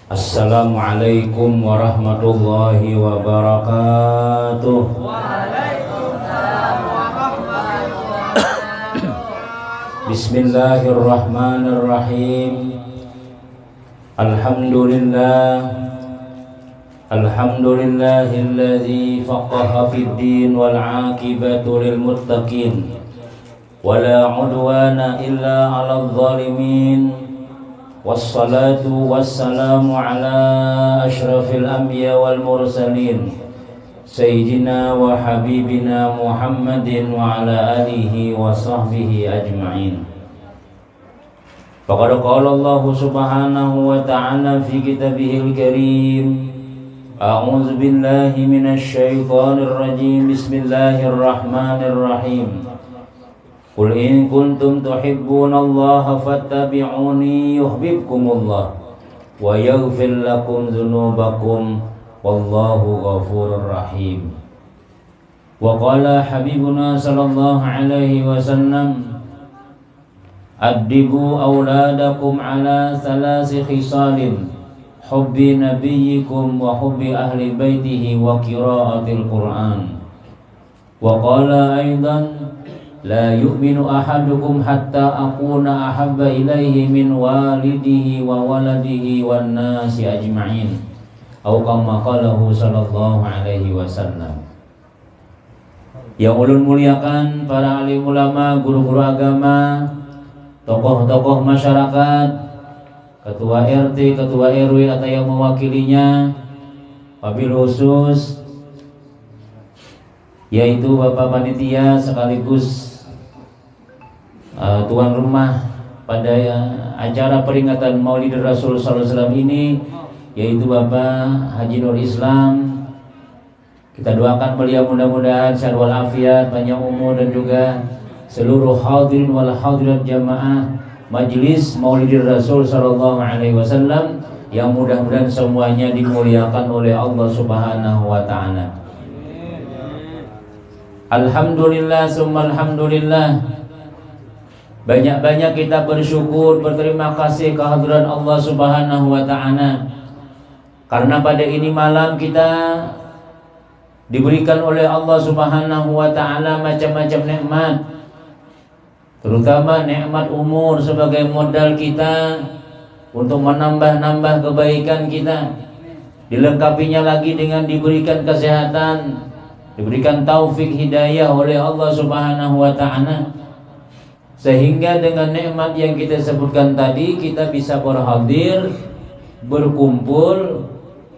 Assalamualaikum warahmatullahi wabarakatuh. Waalaikumsalam warahmatullahi wabarakatuh. Bismillahirrahmanirrahim. Alhamdulillahilladzi faqaha fid din wal 'aqibatu lil muttaqin wala 'udwana illa 'alal zalimin. Wassalatu wassalamu ala ashrafil anbiya wal mursalin Sayyidina wa habibina Muhammadin wa ala alihi wa sahbihi ajma'in. Faqad qala Allah subhanahu wa ta'ala fi kitabihil karim. A'udzu billahi minasy syaithanir rajim. Bismillahirrahmanirrahim. Qul in kuntum tuhibbunallaha fattabi'uni yuhibbukumullah wa yaghfir lakum dzunubakum wallahu ghafurur rahim. Wa qala habibuna sallallahu alaihi wasallam addibu auladakum ala thalathi khisalin hubbi nabiyyikum wa hubbi ahli baitihi wa qiraatil Qur'an. Wa qala aidan la yu'minu ahadukum hatta akuna ahabba ilaihi min walidihi wa waladihi wan nasi ajma'in. Atau kama qalahu sallallahu alaihi wasallam. Yang ulun muliakan para alim ulama, guru-guru agama, tokoh-tokoh masyarakat, ketua RT, ketua RW atau yang mewakilinya, wabil khusus yaitu Bapak Panitia sekaligus tuan rumah pada acara peringatan Maulid Rasul sallallahu alaihi wasallam ini, yaitu Bapak Haji Nur Islam. Kita doakan beliau mudah-mudahan sehat walafiat, panjang umur, dan juga seluruh hadirin wal hadirat jamaah Majelis Maulid Rasul sallallahu alaihi wasallam yang mudah-mudahan semuanya dimuliakan oleh Allah Subhanahu wa taala. Alhamdulillah summa alhamdulillah. Banyak-banyak kita bersyukur, berterima kasih kehadiran Allah Subhanahu wa ta'ala, karena pada ini malam kita diberikan oleh Allah Subhanahu wa ta'ala macam-macam nikmat, terutama nikmat umur sebagai modal kita untuk menambah-nambah kebaikan kita. Dilengkapinya lagi dengan diberikan kesehatan, diberikan taufik hidayah oleh Allah Subhanahu wa ta'ala, sehingga dengan nikmat yang kita sebutkan tadi kita bisa berhadir, berkumpul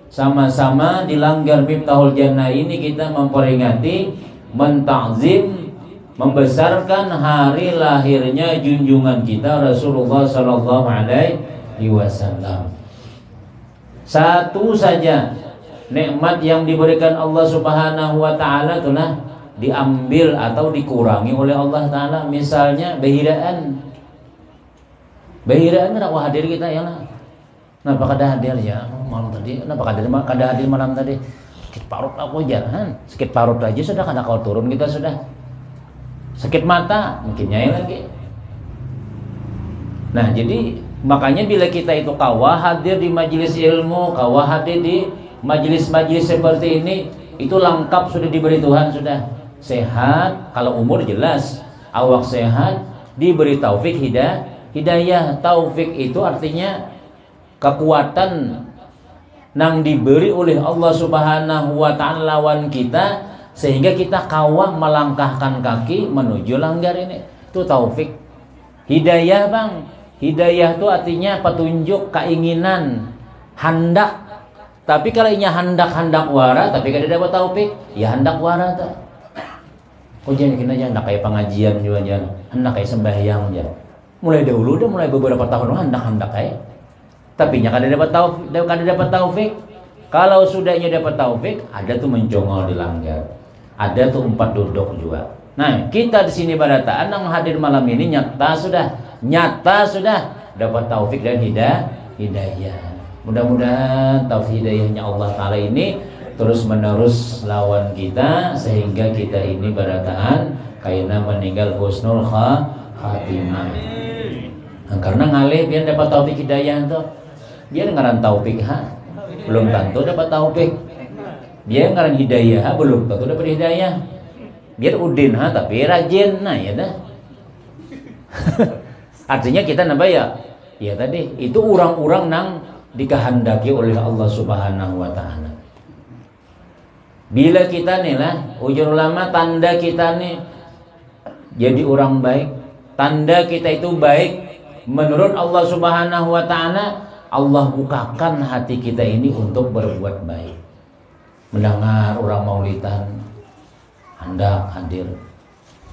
sama-sama di Langgar Miftahul Jannah ini. Kita memperingati, mentakzim, membesarkan hari lahirnya junjungan kita Rasulullah sallallahu alaihi wasallam. Satu saja nikmat yang diberikan Allah Subhanahu wa ta'ala itulah diambil atau dikurangi oleh Allah Ta'ala. Misalnya behiraan nak hadir kita ya lah. Kenapa kada hadir ya malam tadi? Kenapa kada hadir malam tadi? Sakit parut aku jangan. Sakit parut aja sudah kada kau turun kita sudah. Sakit mata mungkin nyai lagi. Nah jadi makanya bila kita itu kawah hadir di majelis ilmu, kawah hadir di majelis-majelis seperti ini, itu lengkap sudah diberi Tuhan sudah. Sehat, kalau umur jelas, awak sehat, diberi taufik hidayah. Taufik itu artinya kekuatan nang diberi oleh Allah Subhanahu wa ta'ala lawan kita, sehingga kita kawah melangkahkan kaki menuju langgar ini. Itu taufik. Hidayah bang, hidayah itu artinya petunjuk, keinginan, handak. Tapi kalau inya handak wara, tapi kada dapat taufik, ya handak wara tak. Oh jangan kena hendak kayak pengajian juga jangan, hendak kayak sembahyang aja. Mulai dahulu dah, mulai beberapa tahun hendak kayak. Tapi nya kada dapat taufik. Kalau sudahnya dapat taufik, ada tuh mencongol di langgar, ada tuh umpat duduk juga. Nah kita di sini barataan yang hadir malam ini nyata sudah dapat taufik dan hidayah. Mudah-mudahan taufik hidayahnya Allah Ta'ala ini terus menerus lawan kita, sehingga kita ini barataan kaina meninggal husnul khatimah. Nah, karena ngalih biar dapat taufik hidayah tuh. Biar ngaran taufik belum tentu dapat taufik. Biar ngaran hidayah belum tentu dapat hidayah. Biar udin tapi rajin, nah ya dah. Artinya kita nambah ya tadi itu orang-orang nang dikehendaki oleh Allah Subhanahu wa taala. Bila kita nih lah, ujung ulama tanda kita nih jadi orang baik, tanda kita itu baik menurut Allah Subhanahu wa taala, Allah bukakan hati kita ini untuk berbuat baik. Mendengar orang maulidan, hendak hadir.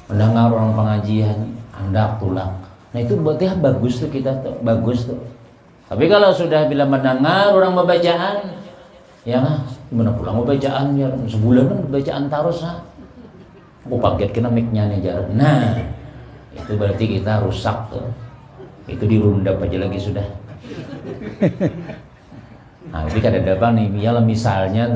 Mendengar orang pengajian, hendak tulang. Nah itu berarti bagus tuh kita tuh, bagus tuh. Tapi kalau sudah bila mendengar orang membacaan, ya gimana pulang membacaan ya sebulan kan bacaan terus aku paket kena mic-nya nih jar. Nah itu berarti kita rusak tuh. Itu dirundap aja lagi sudah. Nah tapi kadang-kadang nih ya misalnya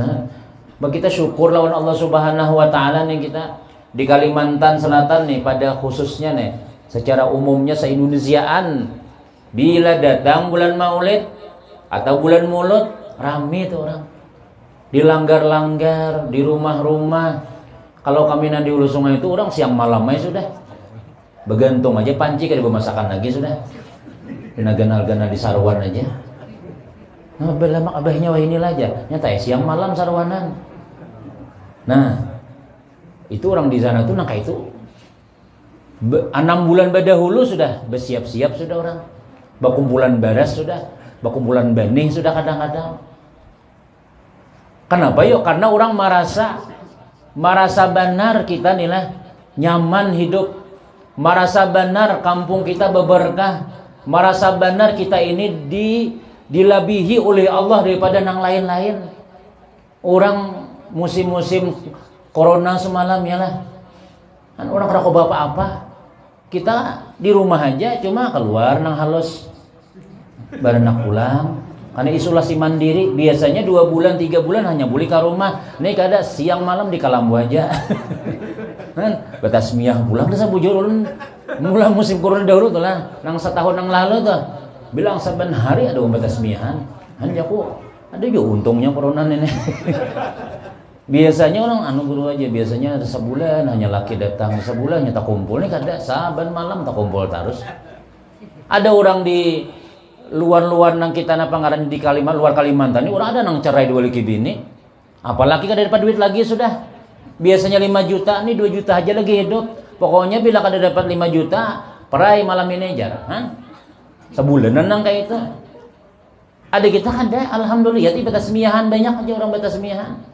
kita syukur lawan Allah Subhanahu wa taala nih kita di Kalimantan Selatan nih pada khususnya nih secara umumnya se-Indonesiaan bila datang bulan Maulid atau bulan Maulud rame tuh orang dilanggar-langgar di rumah-rumah. Kalau kami nanti Hulu Sungai itu orang siang malam aja sudah begantung aja panci kada masakan lagi sudah gana-gana di sarwan aja. Nah belamak abahnya wah inilah aja nyata siang malam sarwanan. Nah itu orang di sana tuh nangka itu 6 bulan badahulu sudah bersiap-siap sudah orang bakumpulan baras sudah bakumpulan benih sudah kadang-kadang. Kenapa yuk? Karena orang merasa benar kita inilah nyaman hidup, merasa benar kampung kita berberkah, merasa benar kita ini dilabihi oleh Allah daripada yang lain-lain. Orang musim-musim corona semalam ya lah, kan orang kada coba apa-apa. Kita di rumah aja cuma keluar nang halus barenak pulang. Karena isolasi mandiri biasanya 2 bulan 3 bulan hanya boleh ke rumah. Nih kada siang malam di Kalambu aja. Kan batas miah pulang desa bujur ulun mulai musim corona dahulu tuh lah. Nang setahun nang lalu tuh bilang saben hari ada batas miahan. Hanya aku ada juga untungnya corona nenek. Biasanya orang guru aja biasanya sebulan hanya laki datang sebulan nyata kumpul nih kada saban malam tak kumpul terus. Ada orang di luar nang kita napa ngaran di Kalimantan luar Kalimantan ini orang ada nang cerai 2 laki bini. Apalagi kada dapat duit lagi sudah. Biasanya 5 juta nih 2 juta aja lagi hidup. Pokoknya bila kada dapat 5 juta perai malam ini jar. Sebulanan nang kayak itu. Ada kita ada alhamdulillah ya batas miahan banyak aja orang batas miahan.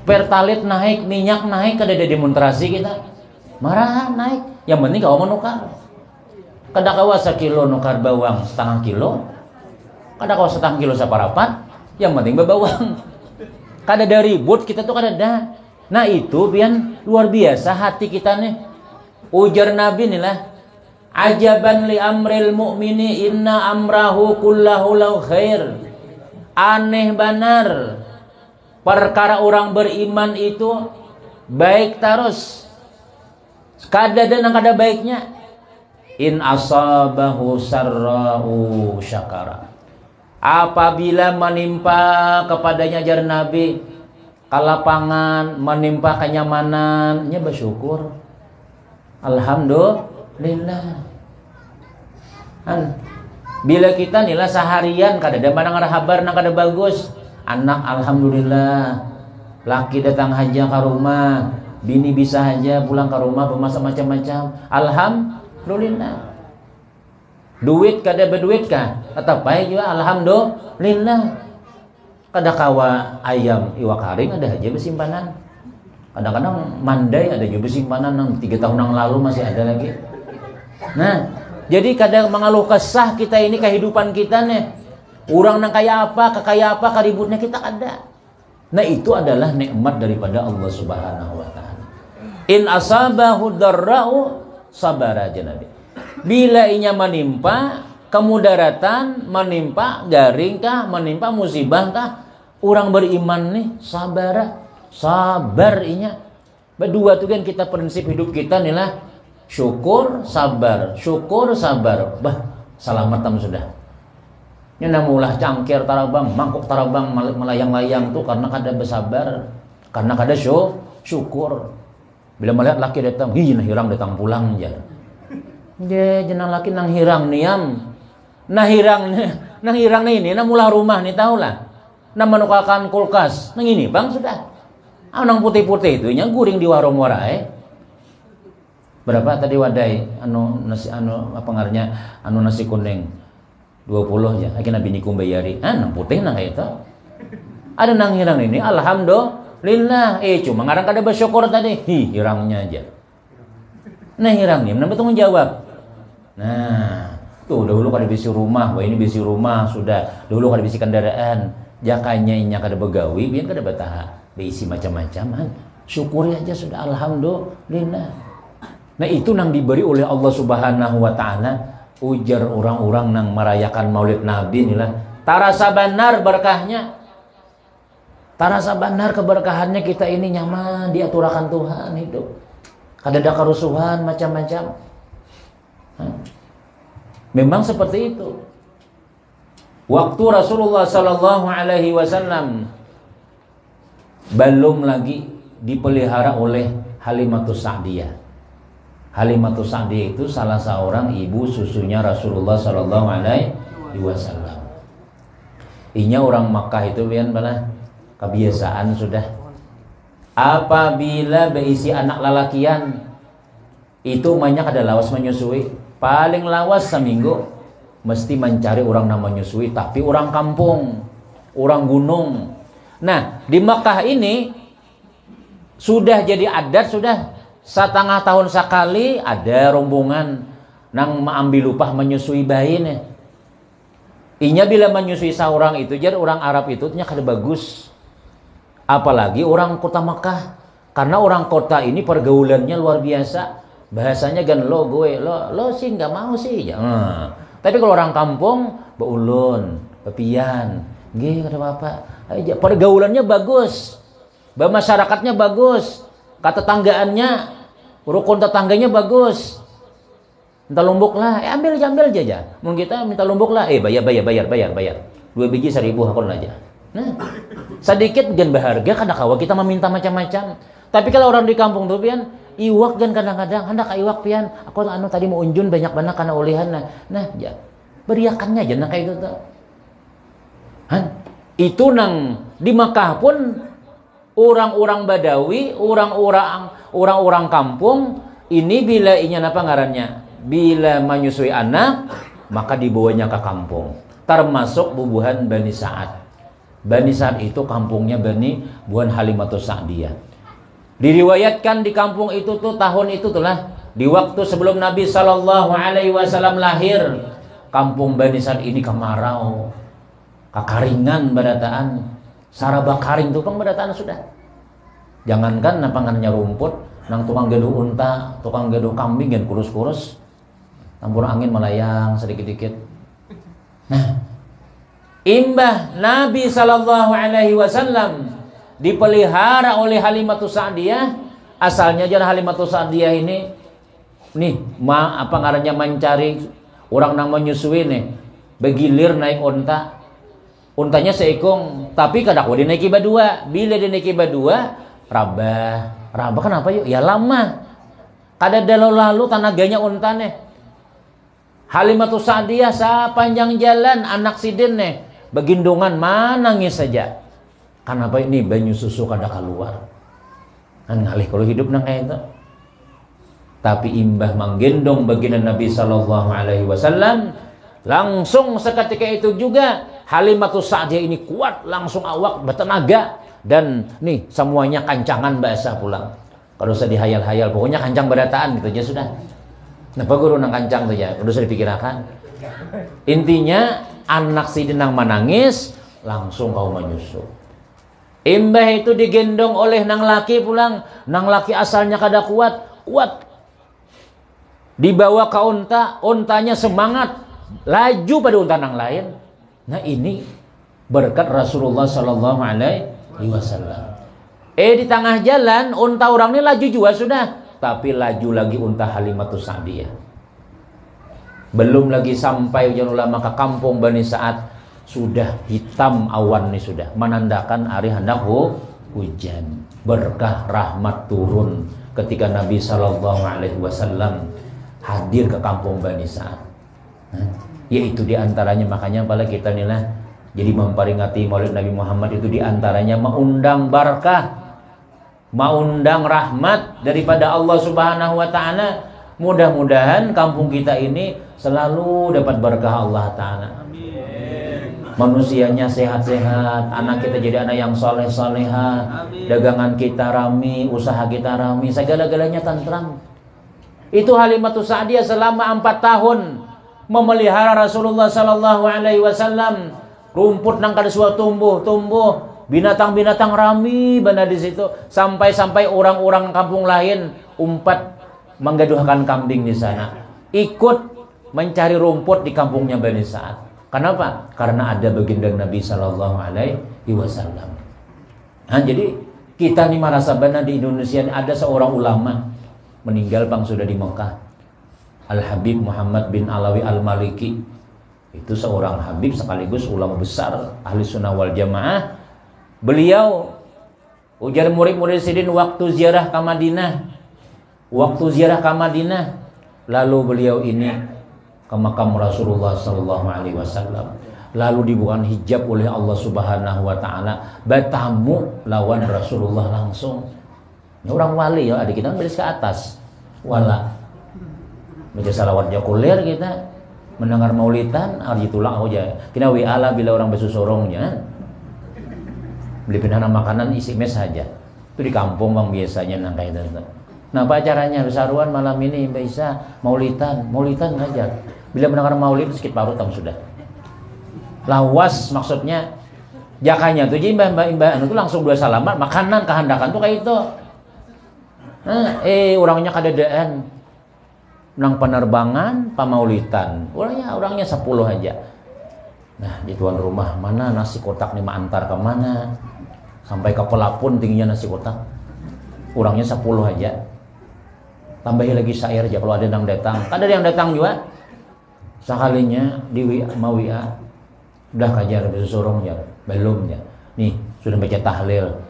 Pertalit naik, minyak naik, kada ada demonstrasi kita. Marah naik. Yang penting kau menukar. Kada kawa 1 kilo nukar bawang setengah kilo. Kada kawa setengah kilo saparapat. Yang penting bawang. Kada ada ribut kita tuh kada ada. Nah itu biar luar biasa hati kita nih. Ujar Nabi nih lah. Ajaban li amril mu'mini inna amrahu kullahu lahu khair. Aneh benar. Perkara orang beriman itu baik terus. Kada ada nang kada baiknya. In asabahu sarra'u syakara. Apabila menimpa kepadanya jar Nabi kalapangan, menimpa kenyamanannya bersyukur. Alhamdulillah. Bila kita nila seharian kada ada manang kabar nang kada bagus. Anak alhamdulillah, laki datang haja ke rumah, bini bisa haja pulang ke rumah bermasak macam-macam. Alhamdulillah. Duit kada berduit kah? Tetap baik juga alhamdulillah. Kada kawa ayam iwak haring ada aja bersimpanan. Kadang-kadang mandai ada juga bersimpanan 3 tahun yang lalu masih ada lagi. Nah, jadi kadang mengeluh kesah kita ini kehidupan kita nih. Orang nang kaya apa, kekaya apa, kaributnya kita ada. Nah itu adalah nikmat daripada Allah Subhanahu wa taala. In asabahu darra'u sabara Nabi. Bila inya menimpa kemudaratan, menimpa garing kah, menimpa musibah kah, orang beriman nih sabar inya. Berdua tuh kan kita prinsip hidup kita nih lah syukur sabar. Bah, selamat sudah. Nya namulah cangkir tarabang, mangkuk tarabang melayang-layang tuh karena kada bersabar, karena kada syukur. Bila melihat laki datang, nah hirang datang pulang aja. Dia jenang laki nang hirang niam. Nah hirang ini nah mulah rumah nih tahulah. Nah menukarkan kulkas. Nang ini bang sudah. Nang putih-putih itu nya guring di warung warai. Berapa tadi wadai nasi apa ngarnya nasi kuning 20 ya. Akhirnya bini kumbayari. Nang putih nang itu. Ada nang hirang ini alhamdulillah. Cuma ngarang kada bersyukur tadi. Hirangnya aja. Nah hirangnya menambah tanggung jawab. Nah, tuh dahulu kada bisi rumah, wah ini bisi rumah sudah. Dahulu kada bisi kendaraan, jakanya inya kada begawi, biar kada bataha, bisi macam-macaman. Syukuri aja sudah alhamdulillah. Nah, itu nang diberi oleh Allah Subhanahu wa taala, ujar orang-orang nang merayakan Maulid Nabi inilah. Tarasa benar berkahnya. Tarasa benar keberkahannya kita ini nyaman diaturakan Tuhan hidup. Kada ada kerusuhan macam-macam. Memang seperti itu. Waktu Rasulullah Sallallahu Alaihi Wasallam belum lagi dipelihara oleh Halimatus Sa'diyah. Halimatus Sa'diyah itu salah seorang ibu susunya Rasulullah Sallallahu Alaihi Wasallam. Inya orang Makkah itu pian bala kebiasaan sudah. Apabila berisi anak lalakian itu banyak ada lawas menyusui. Paling lawas seminggu mesti mencari orang nama menyusui, tapi orang kampung, orang gunung. Nah di Makkah ini sudah jadi adat, sudah setengah tahun sekali ada rombongan nang mengambil upah menyusui bayinya. Inya bila menyusui seorang itu jadi orang Arab itu nya kada bagus. Apalagi orang kota Makkah, karena orang kota ini pergaulannya luar biasa. Bahasanya gan lo gue lo sih nggak mau sih ya. Tapi kalau orang kampung beulun bepian nggih kada apa aja, pergaulannya bagus, masyarakatnya bagus, ketetanggaannya rukun tetangganya bagus. Minta lumbuk lah, ambil aja. Mungkin kita minta lumbuk lah, bayar 2 biji 1.000 hakun aja. Nah sedikit gan berharga kada kawa kita meminta macam-macam. Tapi kalau orang di kampung tuh pian iwak kan kadang-kadang hendak iwak pian aku tadi mau unjun banyak banget karena olihan nah ya beriakannya aja nah kayak gitu. Itu nang di Makkah pun orang-orang Badawi, orang-orang kampung ini bila inya apa ngarannya, bila menyusui anak maka dibawanya ke kampung, termasuk bubuhan Bani Sa'ad. Bani Sa'ad itu kampungnya Bani buan Halimatus Sa'diyah. Diriwayatkan di kampung itu tuh tahun itu tuh lah di waktu sebelum Nabi Sallallahu Alaihi Wasallam lahir, kampung Bani Sa'ad ini kemarau, kekaringan badataan, saraba karing tukang badataan sudah. Jangankan napangannya rumput, nang tukang gedu unta, tukang gedu kambing yang kurus-kurus, campur angin melayang sedikit-dikit. Nah, imbah Nabi Sallallahu Alaihi Wasallam dipelihara oleh Halimatus Sa'diyah. Asalnya jalan Halimatus Sa'diyah ini nih apa ngarannya mencari orang nang menyusui nih, begilir naik unta, untanya seekong, tapi kadang dinaiki badua. Bila dinaiki badua rabah kenapa yuk ya lama kada lalu tanaganya unta nih. Halimatus Sa'diyah sepanjang jalan anak sidin nih begindungan manangis saja. Kenapa ini banyu susu kada keluar? Kan ngalih kalau hidup nang kayak itu. Tapi imbah menggendong baginda Nabi Sallallahu Alaihi Wasallam, langsung seketika itu juga Halimatus Sa'diyah ini kuat, langsung awak bertenaga dan nih semuanya kancangan bahasa pulang. Kalau usah dihayal-hayal, pokoknya kancang berataan gitu aja sudah. Napa guru nang kancang tuh ya, udah usah dipikirkan. Intinya anak sidin nang menangis langsung kau menyusu. Imbah itu digendong oleh nang laki pulang. Nang laki asalnya kada kuat. Dibawa ke unta, untanya semangat, laju pada unta nang lain. Nah ini berkat Rasulullah Sallallahu Alaihi Wasallam. Di tengah jalan unta orang ini laju juga sudah, tapi laju lagi unta Halimatus Sa'diyah. Belum lagi sampai ujian ulama ke kampung Bani Sa'ad, sudah hitam awan nih, sudah menandakan hari hendak hujan. Berkah rahmat turun ketika Nabi Shallallahu Alaihi Wasallam hadir ke kampung Bani Sa'ad. Yaitu diantaranya, makanya pada kita inilah jadi memperingati Maulid Nabi Muhammad itu diantaranya mengundang barakah, mengundang rahmat daripada Allah Subhanahu Wa Taala. Mudah-mudahan kampung kita ini selalu dapat berkah Allah Ta'ala. Manusianya sehat-sehat, anak kita jadi anak yang soleh-soleha, dagangan kita rame, usaha kita rame, segala-galanya tentram. Itu Halimatus Sa'diyah selama 4 tahun memelihara Rasulullah Sallallahu Alaihi Wasallam. Rumput nang kada suatu tumbuh, binatang-binatang rame benar di situ, sampai orang-orang kampung lain umpat menggaduhkan kambing di sana, ikut mencari rumput di kampungnya Bani Sa'ad. Kenapa? Karena ada baginda Nabi Sallallahu Alaihi Wasallam. Nah, jadi kita nih marasabana di Indonesia ada seorang ulama meninggal bang sudah di Mekah, Al Habib Muhammad bin Alawi Al Maliki. Itu seorang habib sekaligus ulama besar ahli sunnah wal jamaah. Beliau ujar murid-murid sidin waktu ziarah ke Madinah, lalu beliau ini ke makam Rasulullah Sallallahu Alaihi Wasallam, lalu dibukakan hijab oleh Allah Subhanahu Wa Taala, bertamu lawan Rasulullah langsung. Ini orang wali ya, adik kita kan beres ke atas, wala baca salawat jakuler kita, mendengar maulidan, arjitulah aja. Kena wi'ala bila orang besusorongnya, beli pindahan makanan isi mes saja. Itu di kampung bang biasanya nang kayak itu. Nah, apa acaranya? Besaruan malam ini Mbak Isa, maulidan ngajar. Bila mendengar maulid sedikit parut tam sudah. Lawas maksudnya jakanya tuh jadi mbak itu langsung dua salaman, makanan kehandakan tuh kayak itu. Nah, orangnya kadadaan nang penerbangan pamaulitan. Orangnya 10 aja. Nah, di tuan rumah, mana nasi kotak nih antar ke mana? Sampai ke pelapun tingginya nasi kotak. Orangnya 10 aja. Tambahin lagi syair aja kalau ada yang datang. Ada yang datang juga. Sekalinya di WA udah kajar besusorong ya, belum ya. Nih, sudah baca tahlil.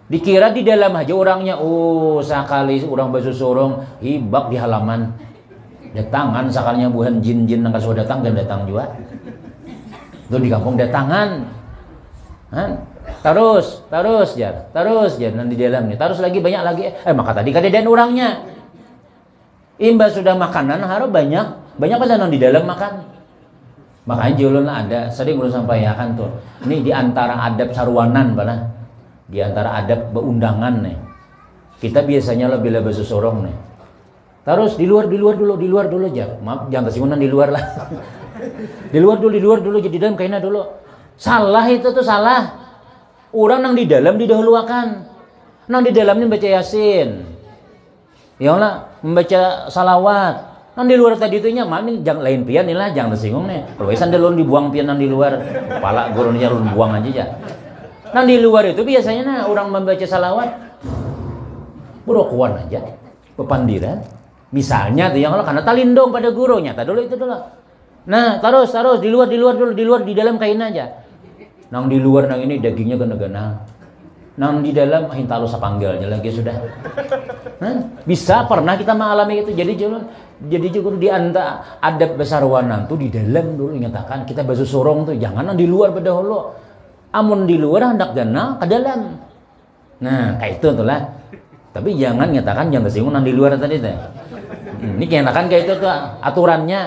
Dikira di dalam aja orangnya. Oh, sekali orang besusorong hibak di halaman. Datangan sekalinya bukan jin-jin nang sudah datang dan datang juga. Itu di kampung datangan. Terus jar nanti di dalamnya. Terus lagi banyak lagi. Maka tadi kadang orangnya. Imbas sudah makanan harus banyak pada non di dalam makan. Makanya julun ada sering belum sampaikan tuh. Ini di antara adab sarwanan bala. Di antara adab beundangan nih. Kita biasanya lebih besusorong nih. Terus di luar dulu aja. Maaf jangan tersinggungan di luar lah. di luar dulu jadi dalam kainnya dulu. Salah itu tuh salah. Orang nang di dalam didahuluakan. Nang di dalam ini baca Yasin. Ya Allah, membaca salawat. Nang di luar tadi itunya mami jangan lain pian nih lah, jangan tersinggung nih. Kalau isan delon dibuang pian nang di luar, kepala gurunya lu buang aja ya. Nang di luar itu biasanya nah orang membaca salawat burokuan aja, pepandiran. Misalnya tuh yang Allah karena talindong pada gurunya, tak dulu itu dulu. Nah, terus di luar di dalam kain aja. Nang di luar nang ini dagingnya gena-gena. Nang di dalam hintalo sapanggilnya lagi sudah. Bisa pernah kita mengalami itu. Jadi juga di antara adab besarwanan tuh di dalam dulu nyatakan kita basuh sorong tuh jangan di luar pada hulu. Amun di luar hendak gana ke dalam. Nah, kayak itu tuh lah. Tapi jangan nyatakan jangan tersinggung nang di luar tadi teh. Ini nyatakan kayak itu tuh aturannya.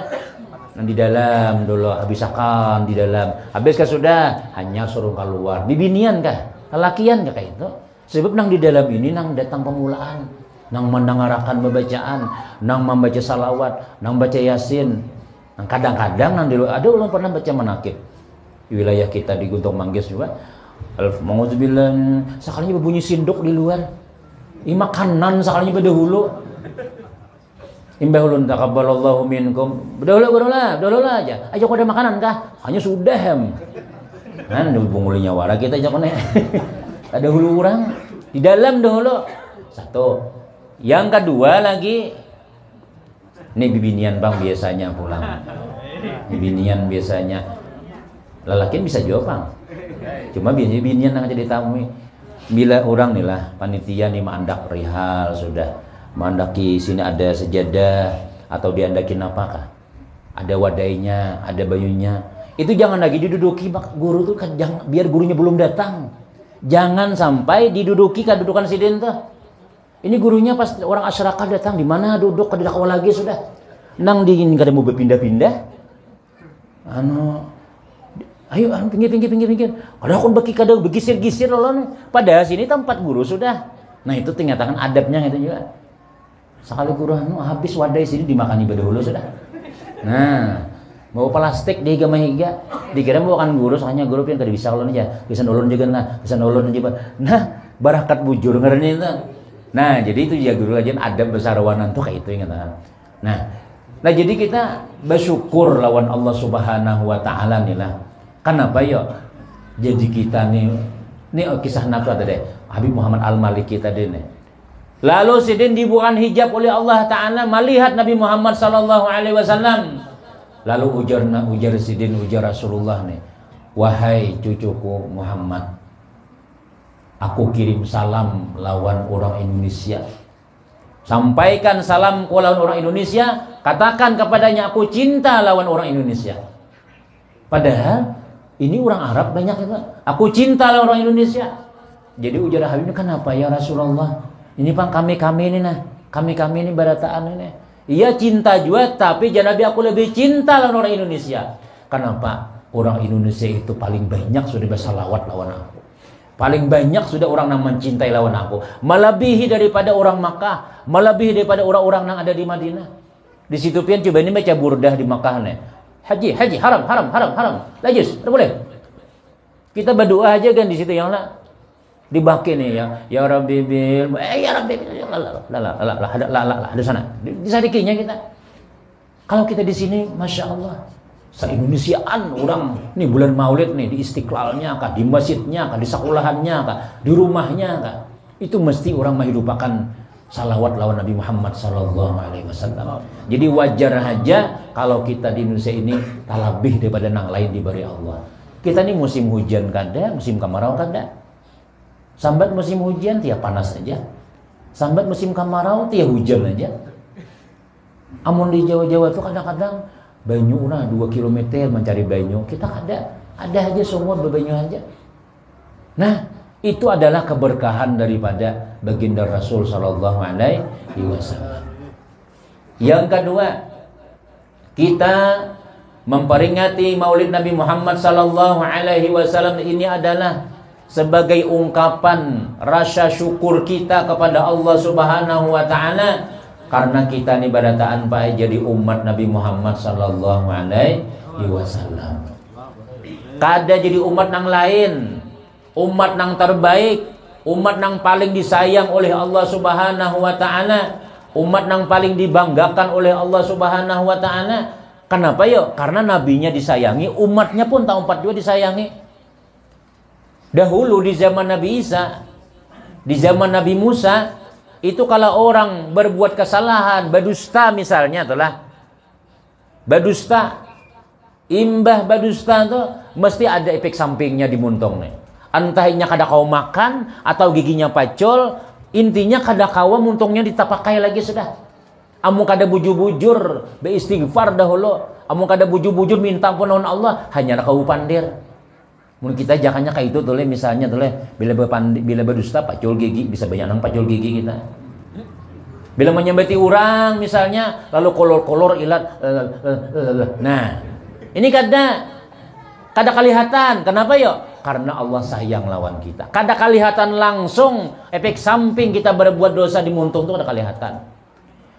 Nang di dalam dulu habisakan di dalam. Habis kan sudah hanya suruh keluar. Bibinian kah? Kelakian kayak itu. Sebab nang di dalam ini nang datang pemulaan, nang mendengarkan pembacaan, nang membaca salawat, nang baca Yasin. Nang kadang-kadang nang di luar ada orang pernah baca manakib. Di wilayah kita di Guntung Manggis juga. Alhamdulillah sekalinya berbunyi sinduk di luar. Makanan sekalinya berdahulu. Imbahulun taqabbalallahu minkum. Berdahulu aja. Aja kok ada makanan kah? Hanya sudah hem. Kan bungulinya wara kita aja kone. Ada hulu orang di dalam dahulu. Satu. Yang kedua lagi ini bibinian bang biasanya pulang. Bibinian biasanya Lalakin bisa jawab. Cuma biasanya binian yang jadi tamu. Bila orang nih lah panitia nih mandak rihal sudah mandaki sini ada sejadah atau diandakin apakah? Ada wadainya, ada bayunya. Itu jangan lagi diduduki guru tuh kan, biar gurunya belum datang. Jangan sampai diduduki kedudukan sidin tuh. Ini gurunya pas orang asyraqah datang di mana duduk ke dakwah lagi sudah. Nang dingin kada mau berpindah-pindah. Ayo pinggir. Kada kon bagi kada begisir-gisir loh. Padahal sini tempat guru sudah. Nah itu ternyata adabnya itu juga. Sekali guru habis wadai sini dimakani badahulu sudah. Nah, bawa plastik di higa mahiga, dikira bukan guru, soalnya guru pian kada bisa ulun aja. Bisa ulun juga nah, bisa ulun aja. Nah, barakat bujur ngaranna itu. Nah, jadi itu ya guru aja adab besarawanan tuh kayak itu ingat. Nah jadi kita bersyukur lawan Allah Subhanahu wa taala nih lah. Kenapa ya? Jadi kita nih kisah nabi ada deh. Habib Muhammad Al-Maliki tadi nih. Lalu sidin dibukakan hijab oleh Allah Ta'ala melihat Nabi Muhammad sallallahu alaihi wasallam. Lalu ujar sidin Rasulullah nih. Wahai cucuku Muhammad, aku kirim salam lawan orang Indonesia. Sampaikan salam lawan orang Indonesia, katakan kepadanya aku cinta lawan orang Indonesia. Padahal ini orang Arab banyak itu. Aku cinta lawan orang Indonesia. Jadi ujar Habib ini kenapa ya Rasulullah? Ini pang kami ini nah, kami ini barataan ini. Iya cinta juga, tapi jangan Nabi aku lebih cinta lawan orang Indonesia. Kenapa? Orang Indonesia itu paling banyak sudah bersalawat lawan aku. Paling banyak sudah orang yang mencintai lawan aku. Melebihi daripada orang Makkah, melebihi daripada orang-orang yang ada di Madinah. Di situ pian coba ini baca burdah di Makkah nih. Haji, haram. Lajus, tidak boleh. Kita berdoa aja kan di situ yang lah. Dibaki nih ya Rabbi bil ya Rabbi ada sana di sadikinya kita. Kalau kita di sini Masya Allah se-Indonesiaan orang nih bulan Maulid nih di Istiqlalnya kah, di masjidnya kah, di sekolahannya kah, di rumahnya kah, itu mesti orang menghidupakan salawat lawan Nabi Muhammad sallallahu alaihi wasallam. Jadi wajar aja kalau kita di Indonesia ini tak lebih daripada yang lain diberi Allah. Kita nih musim hujan kada, musim kemarau kada. Sambat musim hujan tiap panas aja. Sambat musim kemarau tiap hujan aja. Amun di Jawa-Jawa tuh kadang-kadang banyu urang 2 km mencari banyu. Kita ada aja semua berbanyu aja. Nah, itu adalah keberkahan daripada baginda Rasul sallallahu alaihi wasallam. Yang kedua, kita memperingati Maulid Nabi Muhammad sallallahu alaihi wasallam ini adalah sebagai ungkapan rasa syukur kita kepada Allah Subhanahu wa taala karena kita ni barataan bae jadi umat Nabi Muhammad sallallahu alaihi wasallam. Kada jadi umat nang lain, umat nang terbaik, umat nang paling disayang oleh Allah Subhanahu wa taala, umat nang paling dibanggakan oleh Allah Subhanahu wa taala. Kenapa ya? Karena nabinya disayangi, umatnya pun tak empat juga disayangi. Dahulu di zaman Nabi Isa, di zaman Nabi Musa, itu kalau orang berbuat kesalahan, berdusta misalnya itulah. Berdusta, imbah berdusta itu mesti ada efek sampingnya di muntong nih. Entahnya kada kau makan atau giginya pacol, intinya kada kau muntongnya ditapakai lagi sudah. Amun kada bujur-bujur beristighfar dahulu, amun kada bujur-bujur minta ampunan Allah, hanya kau pandir. Mungkin kita jangannya kayak itu tuh misalnya tuh bila berdusta pacul gigi bisa banyak nang pacul gigi kita. Bila menyambati orang misalnya lalu kolor-kolor ilat. Nah, ini kada kelihatan. Kenapa ya? Karena Allah sayang lawan kita. Kada kelihatan langsung efek samping kita berbuat dosa di muntung tuh kada kelihatan.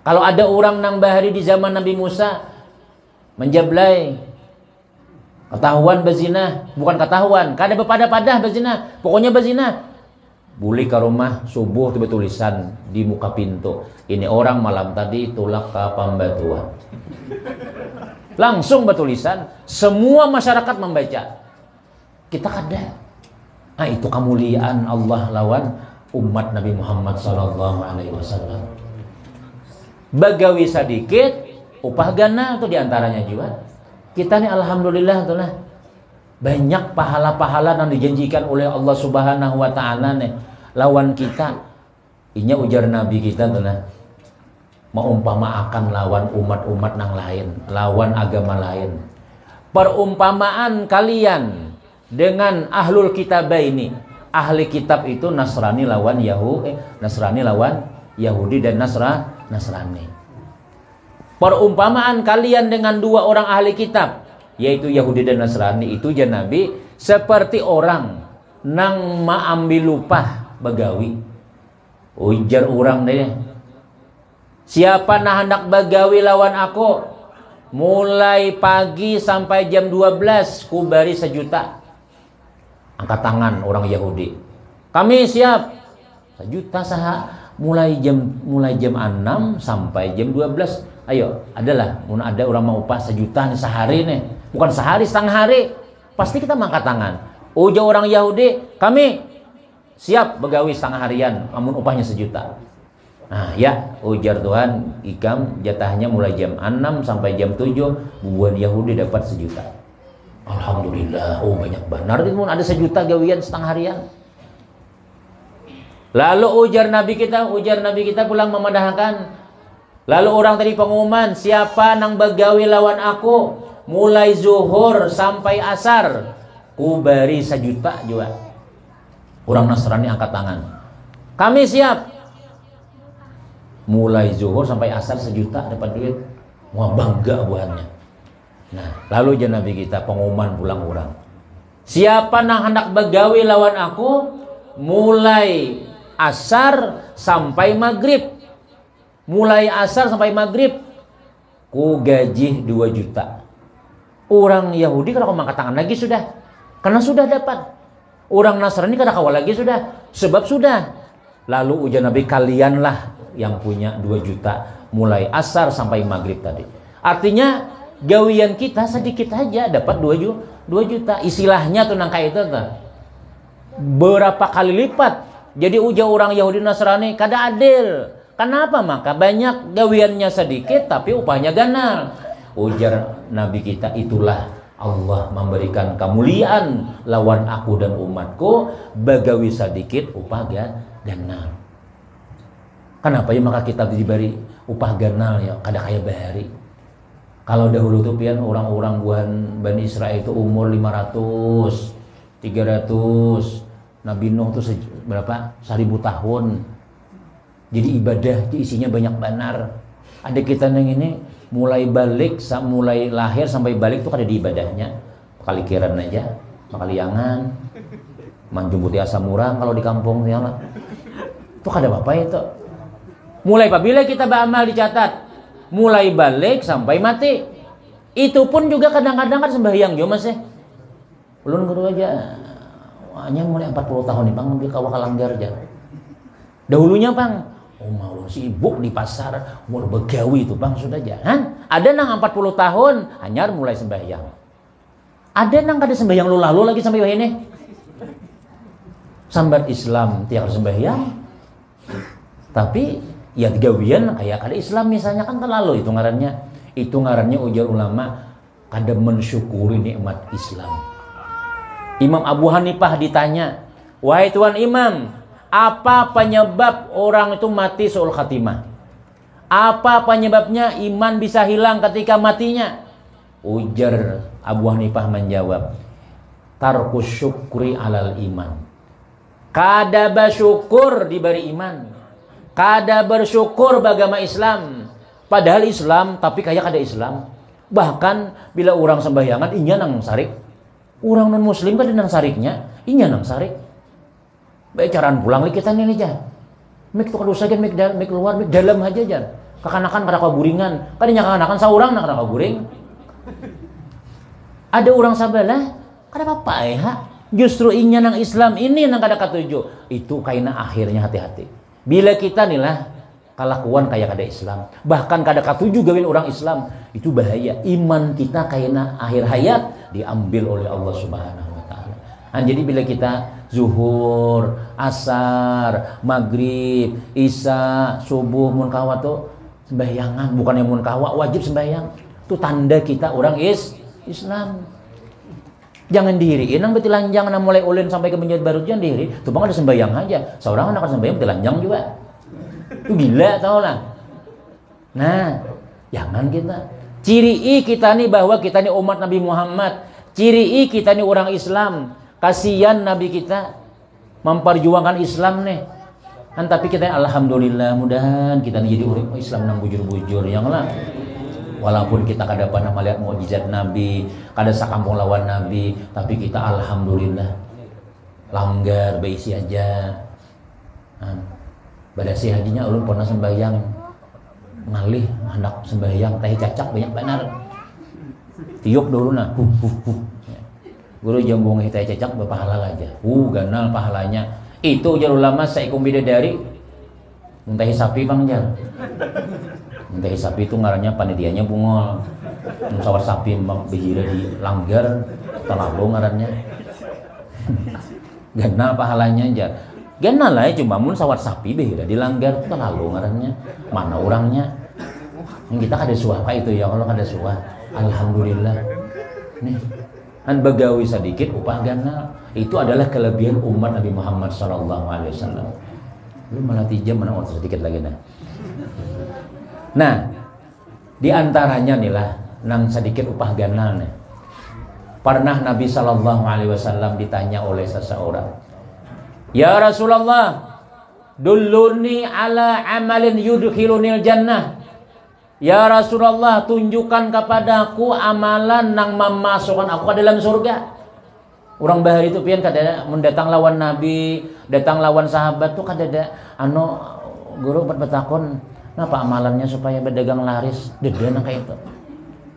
Kalau ada orang nang bahari di zaman Nabi Musa menjablai ketahuan berzina, bukan ketahuan, kada berpadah-padah berzina, pokoknya berzina. Boleh ke rumah subuh tiba tulisan di muka pintu, ini orang malam tadi tulak ke pembatuan. Langsung bertulisan, semua masyarakat membaca. Kita kada. Nah itu kemuliaan Allah lawan umat Nabi Muhammad sallallahu alaihi wasallam. Bagawi sedikit, upah gana itu diantaranya juga. Kita nih alhamdulillah tuh lah. Banyak pahala-pahala yang dijanjikan oleh Allah Subhanahu wa taala nih lawan kita. Inya ujar Nabi kita tuh nah, maumpamaakan lawan umat-umat nang lain, lawan agama lain. Perumpamaan kalian dengan ahlul kitab ini. Ahli kitab itu Nasrani lawan Nasrani lawan Yahudi dan Nasrani. Perumpamaan kalian dengan dua orang ahli kitab, yaitu Yahudi dan Nasrani itu jan Nabi seperti orang nang maambil upah begawi. Ujar orang deh, siapa nah hendak begawi lawan aku mulai pagi sampai jam 12 ku bari 1 juta. Angkat tangan orang Yahudi, kami siap 1 juta saha mulai jam 6 sampai jam 12. Ayo, adalah mun ada orang mau upah 1 juta nih sehari nih, bukan sehari, setengah hari, pasti kita mengangkat tangan. Ujar orang Yahudi, kami siap begawi setengah harian, namun upahnya 1 juta. Nah ya, ujar Tuhan, ikam jatahnya mulai jam 6 sampai jam 7, bubuhan Yahudi dapat 1 juta. Alhamdulillah, oh banyak benar itu ada 1 juta gawian setengah harian. Lalu ujar Nabi kita pulang memandahkan. Lalu orang tadi pengumuman, siapa nang begawi lawan aku mulai zuhur sampai asar, ku bari 1 juta juga. Orang Nasrani angkat tangan, kami siap. Mulai zuhur sampai asar 1 juta dapat duit, mau bangga buahnya. Nah, lalu jan Nabi kita pengumuman pulang orang, siapa nang hendak begawi lawan aku mulai asar sampai maghrib, mulai asar sampai maghrib, ku gaji 2 juta. Orang Yahudi kalau angkat tangan lagi sudah, karena sudah dapat. Orang Nasrani kada kawal lagi sudah, sebab sudah. Lalu ujar Nabi, kalianlah yang punya 2 juta mulai asar sampai maghrib tadi. Artinya gawian kita sedikit aja dapat 2 juta. Istilahnya tuh nangka itu tuh berapa kali lipat. Jadi ujar orang Yahudi Nasrani kada adil. Kenapa? Maka banyak gawiannya sedikit tapi upahnya ganal. Ujar Nabi kita, itulah Allah memberikan kemuliaan lawan aku dan umatku, bagawi sedikit upah ganal. Kenapa ya maka kita diberi upah ganal ya kada kaya bahari. Kalau dahulu tuh pian orang-orang buan Bani Israel itu umur 500, 300, Nabi Nuh tuh berapa? 1000 tahun. Jadi ibadah isinya banyak benar. Ada kita yang ini mulai mulai lahir sampai balik tuh ada di ibadahnya. Kalikiran aja, makaliangan, manjumbuti asam murah kalau di kampung ya lah. Itu kada apa itu. Mulai apabila kita beramal dicatat, mulai balik sampai mati. Itu pun juga kadang-kadang kan sembahyang jo Mas. Ulun guru aja. Hanya mulai 40 tahun nih Bang, ngambil kawakalanggar aja. Dahulunya Bang, mau sibuk di pasar, mau begawi itu Bang sudah jangan. Ada nang 40 tahun hanya mulai sembahyang. Ada nang kada sembahyang lalu lagi sampai ini. Sambat Islam tiap sembahyang. Tapi ya gawian kayak kada Islam misalnya kan terlalu itu ngarannya. Itu ngarannya ujar ulama kada mensyukuri nikmat Islam. Imam Abu Hanifah ditanya, "Wahai Tuan Imam, apa penyebab orang itu mati su'ul khatimah? Apa penyebabnya iman bisa hilang ketika matinya?" Ujar Abu Hanifah menjawab, "Tarkus syukri alal iman." Kada bersyukur diberi iman. Kada bersyukur bagama Islam. Padahal Islam tapi kayak kada Islam. Bahkan bila orang sembahyangan inya nang sarik. Orang non muslim kada nang sariknya, inya nang sarik. Baik caraan pulang li kita nih aja. Mik tuh kadosa gen mik keluar mik dalam aja jan. Kakanakan kada kaburingan. Kadinya kakanakan saurang nak kada kaburing. Ada orang sabalah kada apa-apa ya. Justru inya nang Islam ini nang kada katuju. Itu kaina akhirnya hati-hati. Bila kita nih lah kalakuan kayak kada Islam, bahkan kada katuju gawin orang Islam, itu bahaya. Iman kita kaina akhir hayat diambil oleh Allah Subhanahu wa taala. Nah, jadi bila kita zuhur, asar, maghrib, isya, subuh mun kawa tuh sembahyangan, bukan yang mun kawa wajib sembahyang. Itu tanda kita orang Islam. Jangan diriin nang betilanjang nang mulai ulin sampai ke Banjar Baru jangan diri. Tuh bang ada sembahyang aja. Seorang anak sembahyang betilanjang juga. Itu gila tau lah. Nah, jangan kita. Ciri kita nih bahwa kita nih umat Nabi Muhammad. Ciri kita nih orang Islam. Kasihan Nabi kita memperjuangkan Islam nih. Kan tapi kita alhamdulillah mudahan kita nih jadi orang Islam nang bujur-bujur yang lah. Walaupun kita kada pernah melihat mukjizat Nabi, kada sakampung lawan Nabi, tapi kita alhamdulillah langgar beisi aja. Badasi hajinya ulun pernah sembahyang ngalih hendak sembahyang teh cacak banyak benar. Tiup dulu nah. Guru jambung teh cacak berpahala aja. Ganal pahalanya. Itu jar ulama saikum bidadari. Muntahi sapi bang jar. Muntahi sapi itu ngarannya panitianya bungol. Sawar sapi bang bejira di langgar terlalu ngarannya. Ganal pahalanya jar. Ganal lah cuma mun sawar sapi bejira di langgar terlalu ngarannya. Mana orangnya? Yang kita kada suah apa itu ya kalau kada suah. Alhamdulillah. Nih kan begawi sedikit upah ganal. Itu adalah kelebihan umat Nabi Muhammad SAW. Lu malah 3 jam mana waktu sedikit lagi nah. Nah, di antaranya nih lah nang sedikit upah ganal nih. Pernah Nabi SAW ditanya oleh seseorang, "Ya Rasulullah, dulluni ala amalin yudkhilunil jannah." Ya Rasulullah, tunjukkan kepadaku amalan nang memasukkan aku ke dalam surga. Orang bahari itu pian kada mendatang lawan Nabi, datang lawan sahabat tuh kada ada guru berpetakon, napa amalannya supaya berdagang laris? Deda nang kayak itu.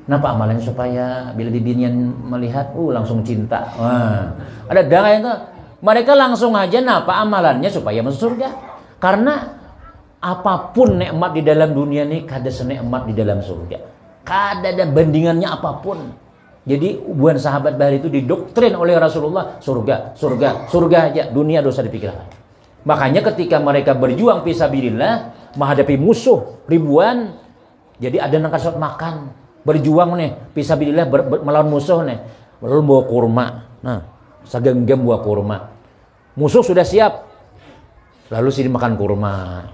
Napa amalannya supaya bila bibinian melihat langsung cinta. Wah, ada dang itu. Mereka langsung aja napa amalannya supaya masuk surga. Karena apapun nikmat di dalam dunia ini kada senikmat di dalam surga. Kada ada bandingannya apapun. Jadi buan sahabat bahari itu didoktrin oleh Rasulullah surga, surga, surga aja, dunia dosa dipikirkan. Makanya ketika mereka berjuang fisabilillah menghadapi musuh ribuan, jadi ada nang kasut makan, berjuang nih fisabilillah melawan musuh nih, lalu bawa kurma. Nah, segenggam buah kurma. Musuh sudah siap. Lalu sini makan kurma.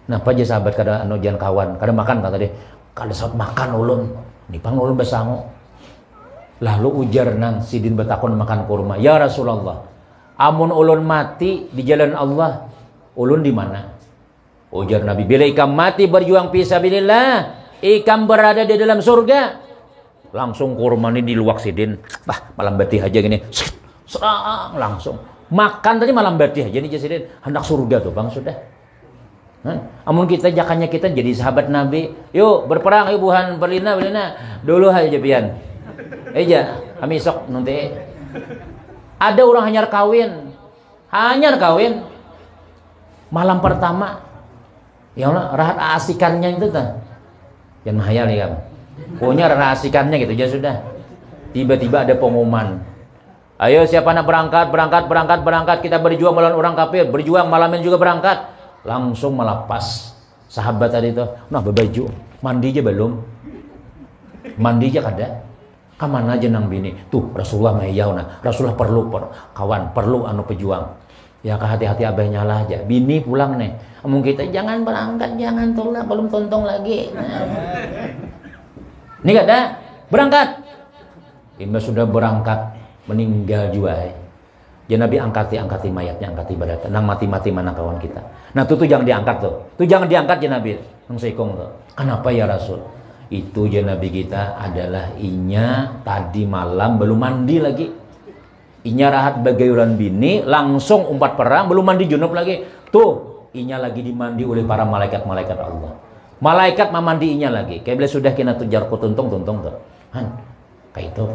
Napa aja sahabat kada jangan kawan, kada makan kata dia. Kada saat makan ulun, nipang ulun besango. Lalu ujar nang sidin betakon makan kurma. Ya Rasulullah, amun ulun mati di jalan Allah, ulun di mana? Ujar Nabi, bila ikam mati berjuang fisabilillah, ikam berada di dalam surga. Langsung kurma ini diluak sidin. Malam batih aja gini. Serang langsung. Makan tadi malam batih aja nih sidin. Hendak surga tuh bang sudah. Amun kita jakannya kita jadi sahabat Nabi. Yuk berperang, yuk buhan berlina. Dulu aja pian. Eja, kami sok nanti. Ada orang hanyar kawin. Malam pertama. Ya Allah, rahat asikannya itu tuh. Jangan mahayal ya, pokoknya rahat asikannya gitu aja sudah. Tiba-tiba ada pengumuman. Ayo siapa nak berangkat, kita berjuang melawan orang kafir, berjuang malam ini juga berangkat. Langsung melepas sahabat tadi itu, nah berbaju, mandi aja belum. Mandi aja kada. Kamana aja nang bini. Tuh Rasulullah mayau nah. Rasulullah perlu kawan, perlu pejuang. Ya hati-hati abahnya lah aja. Bini pulang nih. Amung kita jangan berangkat, jangan tolak, belum tontong lagi. Nah. Ini kada berangkat. Imba sudah berangkat meninggal juga. Ya Nabi angkati mayatnya, angkati badat. Nang mati-mati mana kawan kita. Nah tuh jangan diangkat tuh. Tuh jangan diangkat ya Nabi. Nang seikong tuh. Kenapa ya Rasul? Itu je Nabi kita adalah inya tadi malam belum mandi lagi. Inya rahat bagayuran bini, langsung umpat perang, belum mandi junub lagi. Tuh, inya lagi dimandi oleh para malaikat-malaikat Allah. Malaikat memandi inya lagi. Kayak bila sudah kena tujar tuntung tuh. Kayak itu.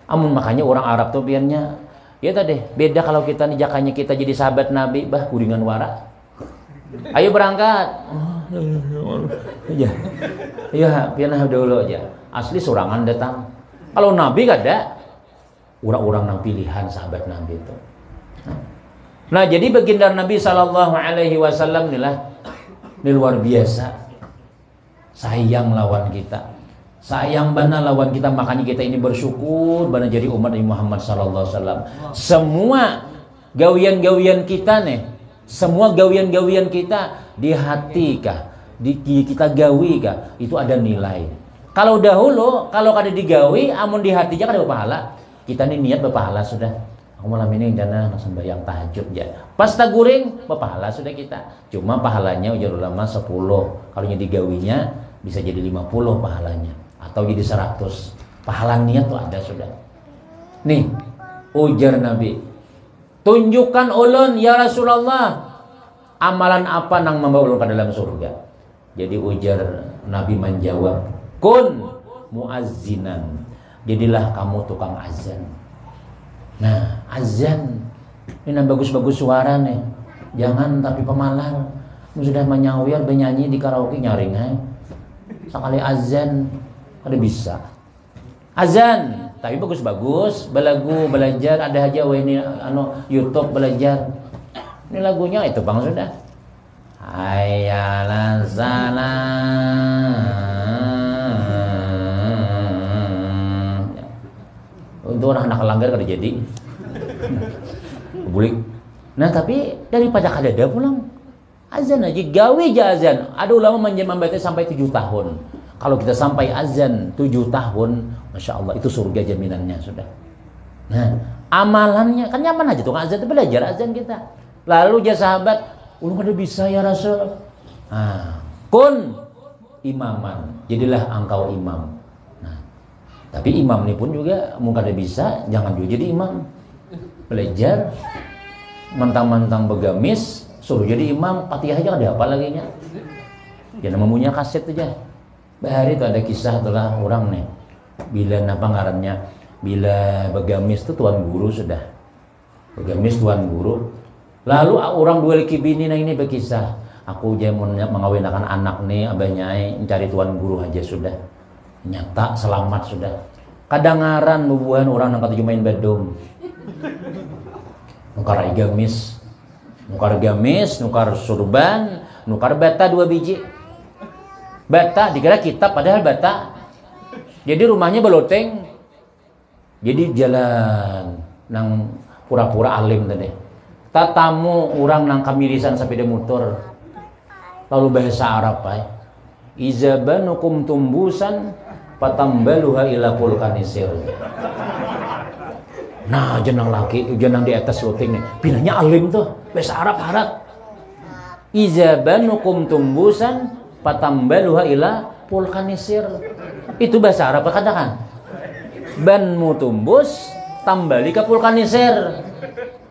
Amun makanya orang Arab tuh biarnya ya tadi beda kalau kita nih jakanya kita jadi sahabat Nabi, kuringan wara. Ayo berangkat. Iya, pianah dulu aja. Asli sorangan datang. Kalau Nabi gak ada, orang-orang yang pilihan sahabat Nabi itu. Nah, jadi baginda Nabi SAW inilah ini luar biasa. Sayang lawan kita. Sayang bana lawan kita, makanya kita ini bersyukur bana jadi umat Nabi Muhammad sallallahu alaihi wasallam. Semua gawian-gawian kita nih, semua gawian-gawian kita di hati kah, kita gawi kah, itu ada nilai. Kalau dahulu kalau kada digawi amun di hatinya kada berpahala. Kita nih niat berpahala sudah. Aku malam ini jana sembahyang tahajud ya. Pas taguring berpahala sudah kita. Cuma pahalanya ujar ulama 10. Kalau nya digawinya bisa jadi 50 pahalanya atau jadi 100. Pahala niat tuh ada sudah. Nih, ujar Nabi, tunjukkan ulun ya Rasulullah, amalan apa nang membawa ulun ke dalam surga. Jadi ujar Nabi menjawab, kun muazzinan, jadilah kamu tukang azan. Nah, azan ini bagus-bagus suara nih, jangan tapi pemalang. Sudah menyawir bernyanyi di karaoke nyaring sekali azan ada bisa azan tapi bagus-bagus, belagu belajar ada aja ini YouTube belajar. Ini lagunya itu bang sudah. Hayyalan salam. Untuk anak-anak langgar kada jadi. Bulik. Nah tapi daripada kadada pulang azan aja, gawe aja azan. Ada ulama membaca sampai 7 tahun. Kalau kita sampai azan 7 tahun, Masya Allah itu surga jaminannya sudah. Nah, amalannya kan nyaman aja tuh azan itu belajar azan kita. Lalu ya sahabat, ulun kada bisa ya Rasul. Nah, kun imaman, jadilah engkau imam. Nah, tapi imam ini pun juga mungkin kada bisa, jangan juga jadi imam. Belajar mentang-mentang begamis suruh jadi imam, Fatihah aja kada apa lagi nya. Jangan mempunyai kaset aja. Bahari itu ada kisah itulah orang nih. Bila apa ngarannya? Bila begamis itu tuan guru sudah. Begamis tuan guru. Lalu orang dua laki bini nah ini berkisah. Aku jangan mengawinkan anak nih, abahnya mencari tuan guru aja sudah. Nyata selamat sudah. Kadangaran nubuhan orang yang kata main bedung. Nukar gamis. Nukar gamis, nukar surban, nukar bata 2 biji. Bata dikira kitab padahal bata. Jadi rumahnya beloteng. Jadi jalan nang pura-pura alim tadi. Tatamu orang nang kamirisan sepeda motor. Lalu bahasa Arab ay. Iza banukum tumbusan patambaluha ila pulkanisir. Nah, jenang laki, jenang di atas loteng nih. Pinanya alim tuh, bahasa Arab harap. Iza banukum tumbusan patambaluha ila pulkanisir. Itu bahasa Arab katakan. Banmu tumbus, tambali ke pulkanisir.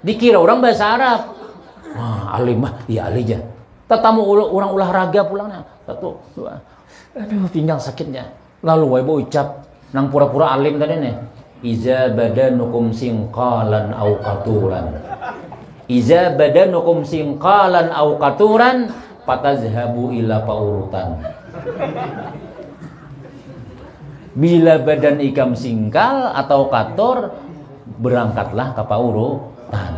Dikira orang bahasa Arab. Wah, alim mah, iya alim aja. Tetamu orang olahraga pulangnya. Satu, dua. Aduh, pinggang sakitnya. Lalu waibo ucap nang pura-pura alim tadi nih. Iza badanukum singqalan au qaturan. Iza badanukum singqalan au qaturan patazhabu ila paurutan. Bila badan ikam singkal atau kator, berangkatlah ke paurutan.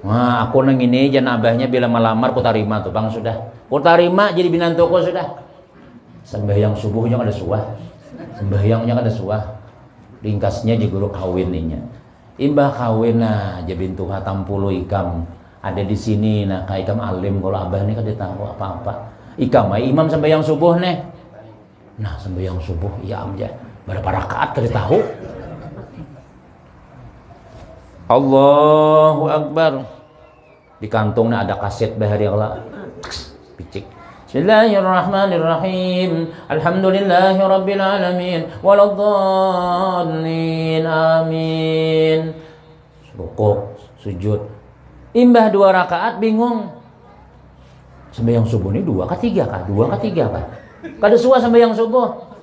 Wah, aku nang ini jangan abahnya bila melamar ku tarima tuh bang sudah. Ku tarima jadi binantuku sudah. Sembahyang subuhnya ada suah. Sembahyangnya ada suah. Ringkasnya je guru kawin ninya. Imbah kawin nah jabin tuha tampulu ikam ada di sini nah ka ikam alim kalau abah nih kada tahu apa-apa. Ikam imam sembahyang subuh nih. Nah sembahyang subuh iya amja berapa rakaat kada tahu. Allahu Akbar. Di kantongnya ada kaset bahari Allah. Picik. Bismillahirrahmanirrahim. Alhamdulillahi rabbil alamin. Waladhdallin. Amin. Rukuk, sujud. Imbah 2 rakaat bingung. Sembahyang subuh ini 2 ke 3 kah? 2 ke 3 kah? Kada suah sembahyang subuh.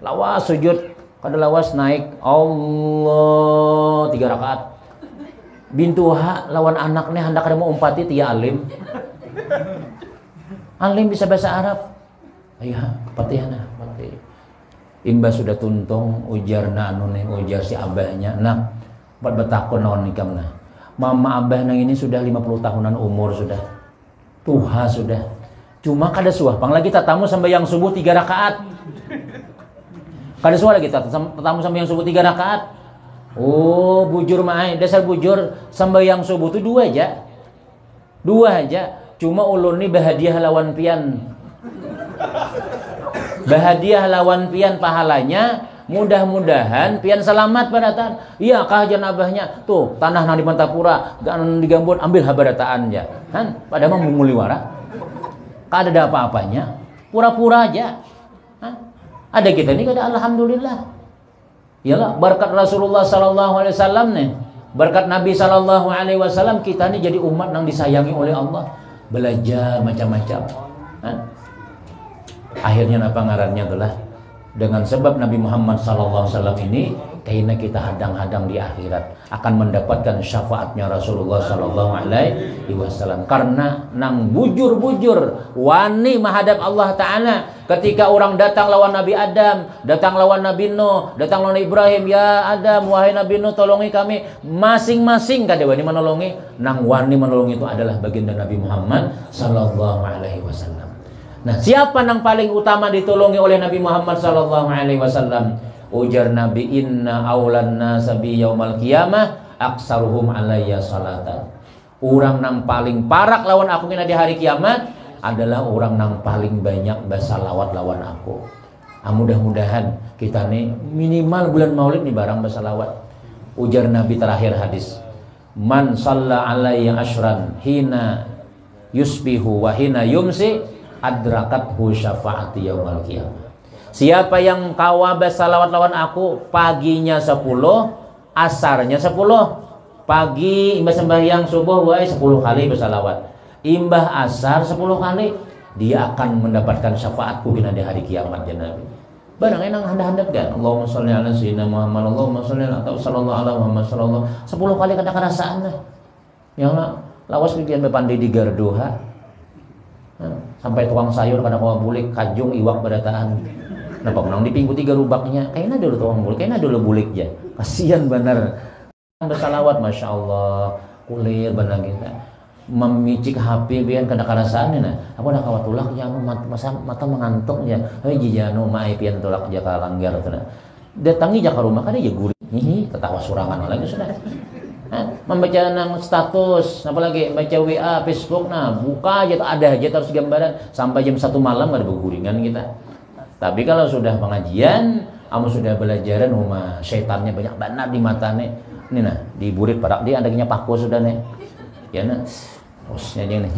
Lawas sujud, kada lawas naik. Allah 3 rakaat. Bintuha lawan anaknya hendak kada mau umpati tia alim. Alim bisa bahasa Arab. Ayah, patihana, patih. Imbah sudah tuntung ujar na anu nih, ujar si abahnya. Nah, buat betakon naon nikam nah. Mama abah nang ini sudah 50 tahunan umur sudah. Tuha sudah. Cuma kada suah pang lagi tatamu sampai yang subuh 3 rakaat. Kada suara kita tamu sambayang subuh 3 rakaat. Oh, bujur mah dasar bujur sambayang subuh itu 2 aja. 2 aja. Cuma ulun ni bahadiah lawan pian. Bahadiah lawan pian pahalanya. Mudah-mudahan pian selamat barataan. Iya kah janabahnya tuh tanah nang di Mantapura dan di Gambut ambil habarataan ya. Kan pada mah muliwara. Kada ada apa-apanya. Pura-pura aja. Hah? Ada kita ini kada alhamdulillah. Iyalah berkat Rasulullah sallallahu alaihi wasallam nih. Berkat Nabi sallallahu alaihi wasallam kita ini jadi umat yang disayangi oleh Allah. Belajar macam-macam. Hah? Akhirnya apa ngarannya adalah dengan sebab Nabi Muhammad SAW ini kayaknya kita hadang-hadang di akhirat akan mendapatkan syafaatnya Rasulullah SAW karena nang bujur-bujur wani menghadap Allah Ta'ala ketika orang datang lawan Nabi Adam, datang lawan Nabi Nuh, datang lawan Ibrahim, ya Adam, wahai Nabi Nuh tolongi kami, masing-masing kada wani menolongi, nang wani menolongi itu adalah baginda Nabi Muhammad SAW. Nah, siapa yang paling utama ditolongi oleh Nabi Muhammad sallallahu alaihi wasallam? Ujar Nabi, inna aulan nasabi yaumal qiyamah aksaruhum alayya salatan. Orang yang paling parak lawan aku kena di hari kiamat adalah orang yang paling banyak bersalawat lawan aku. Mudah-mudahan kita nih minimal bulan Maulid nih barang bersalawat. Ujar Nabi terakhir hadis, man shalla alayya ashran hina yusbihu wa hina yumsi adrakathu syafaati yaumal qiyamah. Siapa yang kawa bersalawat lawan aku paginya 10, asarnya 10. Pagi imbah sembahyang subuh wae 10 kali bersalawat. Imbah asar 10 kali, dia akan mendapatkan syafaatku di hari kiamat ya Nabi. Barang enang handap-handap kan. Allahumma sholli ala sayyidina Muhammad, Allahumma sholli ala sallallahu alaihi Muhammad sallallahu 10 kali kada kerasaan dah. Yang lawas pikiran bepandai di garduha. Sampai tukang sayur kada kawa bulik kajung iwak badataan. Napa menang di pinggu 3 rubaknya. Kayaknya dulu tukang bulik, kayaknya dulu bulik ya. Kasihan benar. Bersalawat Masya Allah. Kulir benar kita. Memicik HP biar kada karasaan nah. Aku dah kawa tulak ya mata mengantuk ya. Hei jijano mae pian tulak jaka langgar teh. Datangi jaka rumah kada ya gurih. Hihi ketawa surangan lagi sudah. Membaca nang status, apalagi baca WA, Facebook, nah buka aja ada aja terus gambaran sampai jam 1 malam ada berguringan kita. Tapi kalau sudah pengajian, kamu sudah belajaran rumah syaitannya banyak banget di matanya. Ini nah di burit parak dia adanya paku sudah nih. Ya nah, bosnya dia nih.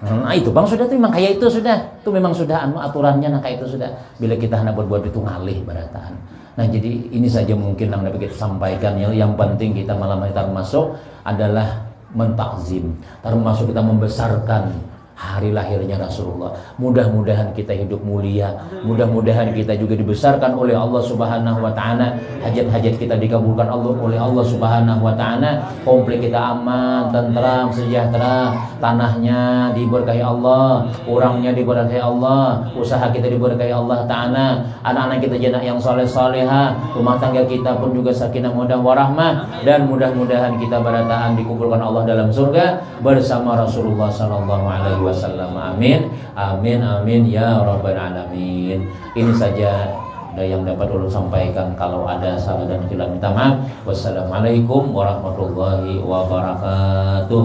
Nah itu bang sudah tuh memang kayak itu sudah, itu memang sudah aturannya nah kayak itu sudah. Bila kita hendak berbuat itu ngalih barataan. Nah jadi ini saja mungkin yang dapat kita sampaikan ya. Yang penting kita malam hari termasuk adalah mentakzim, termasuk kita membesarkan hari lahirnya Rasulullah. Mudah-mudahan kita hidup mulia, mudah-mudahan kita juga dibesarkan oleh Allah Subhanahu wa taala, hajat-hajat kita dikabulkan Allah oleh Allah Subhanahu wa taala, komplek kita aman, tentram, sejahtera, tanahnya diberkahi Allah, orangnya diberkahi Allah, usaha kita diberkahi Allah taala, anak-anak kita jadi yang saleh-salehah, rumah tangga kita pun juga sakinah mawaddah warahmah, dan mudah-mudahan kita barataan dikumpulkan Allah dalam surga bersama Rasulullah sallallahu alaihi wasallam. Amin, amin, amin ya rabbal alamin. Ini saja yang dapat ulun sampaikan. Kalau ada salah dan khilaf minta maaf. Wassalamualaikum warahmatullahi wabarakatuh.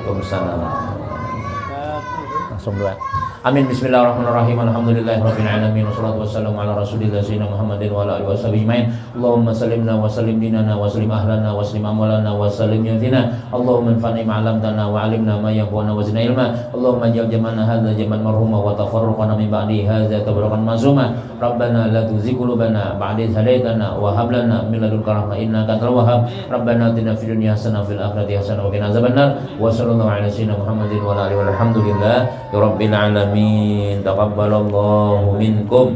Waalaikumsalam. Langsung doa. Amin. Bismillahirrahmanirrahim. Alhamdulillahirabbil alamin. Wassalatu wassalamu ala rasulillah sayyidina Muhammadin wa ala alihi washabihi ajmain. Allahumma sallimna wa sallim dinana wa sallim ahlana wa sallim amwalana wa sallim yatina. Allahumma anfa'na ma 'allamtana wa 'allimna ma yanfa'una wa zidna ilma. Allahumma ij'al jam'ana hadza jam'an marhuma wa tafarruqana min ba'di hadza tafarruqan ma'suma. Rabbana la tuzigh qulubana ba'da idh hadaytana wa hab lana min ladunka rahmah innaka antal wahhab. Rabbana atina fid dunya hasanah wa fil akhirati hasanah wa qina azabannar. Wa sallallahu ala sayyidina Muhammadin wa ala alihi walhamdulillahi rabbil alamin. Amin. Taqabbalallahu minkum.